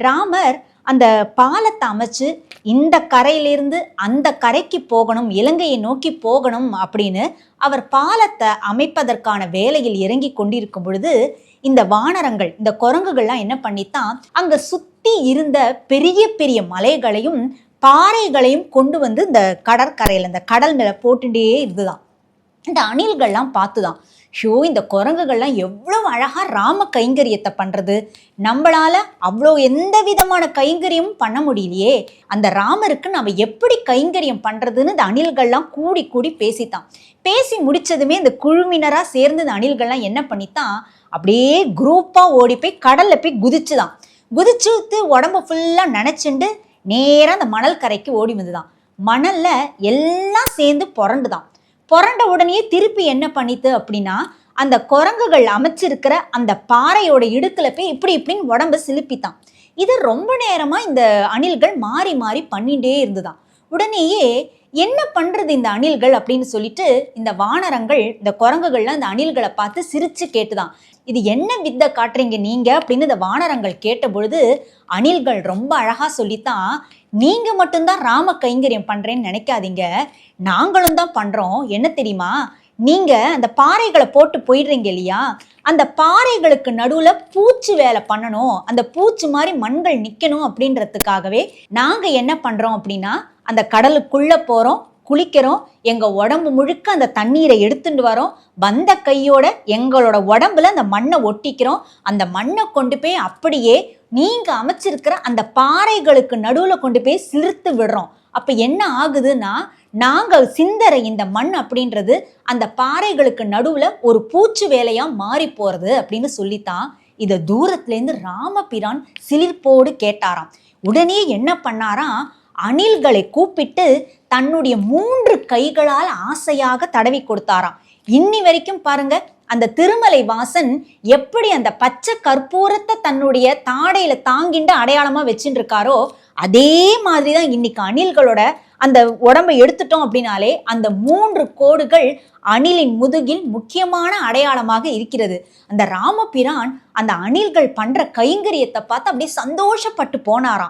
ராமர் அந்த பாலத்தை அமைச்சு இந்த கரையிலிருந்து அந்த கரைக்கு போகணும், இலங்கையை நோக்கி போகணும் அப்படின்னு அவர் பாலத்தை அமைப்பதற்கான வேலையில் இறங்கி கொண்டிருக்கும் பொழுது இந்த வானரங்கள், இந்த குரங்குகள்லாம் என்ன பண்ணித்தான் அங்க சுத்தி இருந்த பெரிய பெரிய மலைகளையும் பாறைகளையும் கொண்டு வந்து இந்த கடற்கரையில் இந்த கடல் மேல போட்டுட்டே இருந்துதான். இந்த அணில்கள்லாம் பார்த்துதான், ஷோ இந்த குரங்குகள்லாம் எவ்வளவு அழகா ராம கைங்கரியத்தை பண்றது, நம்மளால அவ்வளோ எந்த விதமான கைங்கரியமும் பண்ண முடியலையே, அந்த ராமருக்கு நம்ம எப்படி கைங்கரியம் பண்றதுன்னு இந்த அணில்கள்லாம் கூடி கூடி பேசித்தான். பேசி முடிச்சதுமே இந்த குழுவினரா சேர்ந்து இந்த அணில்கள்லாம் என்ன பண்ணித்தான், அப்படியே குரூப்பா ஓடி போய் கடல்ல போய் குதிச்சுதான். குதிச்சுட்டு உடம்பு ஃபுல்லா நினைச்சுண்டு நேரா அந்த மணல் கரைக்கு ஓடி வந்துதான். மணல்ல எல்லாம் சேர்ந்து புரண்டுதான். புரண்ட உடனே திருப்பி என்ன பண்ணித்து அப்படின்னா, அந்த குரங்குகள் அமைச்சிருக்கிற அந்த பாறையோட இடுக்குல போய் இப்படி இப்படின்னு உடம்ப சிலுப்பித்தான். இது ரொம்ப நேரமா இந்த அணில்கள் மாறி மாறி பண்ணிட்டே இருந்துதான். உடனேயே என்ன பண்றது இந்த அணில்கள் அப்படின்னு சொல்லிட்டு இந்த வானரங்கள், இந்த குரங்குகள்லாம் இந்த அணில்களை பார்த்து சிரிச்சு கேட்டுதான், இது என்ன வித்தை காட்டுறீங்க நீங்க அப்படின்னு இந்த வானரங்கள் கேட்ட பொழுது அணில்கள் ரொம்ப அழகா சொல்லித்தான், நீங்க மட்டும்தான் ராம கைங்கரியம் பண்றேன்னு நினைக்காதீங்க, நாங்களும் தான் பண்றோம். என்ன தெரியுமா, நீங்க அந்த பாறைகளை போட்டு போயிடுறீங்க இல்லையா, அந்த பாறைகளுக்கு நடுவுல பூச்சி வேலை பண்ணணும், அந்த பூச்சி மாதிரி மண்கள் நிக்கணும் அப்படின்றதுக்காகவே நாங்க என்ன பண்றோம் அப்படின்னா, அந்த கடலுக்குள்ள போறோம், குளிக்கிறோம், எங்க உடம்பு முழுக்க அந்த தண்ணீரை எடுத்துட்டு வரோம், வந்த கையோட எங்களோட உடம்புல அந்த மண்ணை ஒட்டிக்கிறோம், அந்த மண்ணை கொண்டு போய் அப்படியே நீங்க அமைச்சிருக்கிற அந்த பாறைகளுக்கு நடுவுல கொண்டு போய் சிலிர்த்து விடுறோம். அப்ப என்ன ஆகுதுன்னா, நாங்கள் சிந்தர இந்த மண் அப்படின்றது அந்த பாறைகளுக்கு நடுவுல ஒரு பூச்சு வேலையா மாறி போறது அப்படின்னு சொல்லித்தான் இதை தூரத்துல இருந்து ராமபிரான் சிலிர்ப்போடு கேட்டாராம். உடனே என்ன பண்ணாராம், அணில்களை கூப்பிட்டு தன்னுடைய 3 கைகளால் ஆசையாக தடவி கொடுத்தாராம். இன்னி வரைக்கும் பாருங்க, அந்த திருமலை வாசன் எப்படி அந்த பச்சை கற்பூரத்தை தன்னுடைய தாடையில தாங்கிண்டு அடையாளமா வச்சுட்டு இருக்காரோ, அதே மாதிரிதான் இன்னைக்கு அணில்களோட அந்த உடம்பை எடுத்துட்டோம் அப்படின்னாலே அந்த 3 கோடுகள் அணிலின் முதுகில் முக்கியமான அடையாளமாக இருக்கிறது. அந்த ராமபிரான் அந்த அணில்கள் பண்ற கைங்கரியத்தை பார்த்து அப்படியே சந்தோஷப்பட்டு போனாராம்.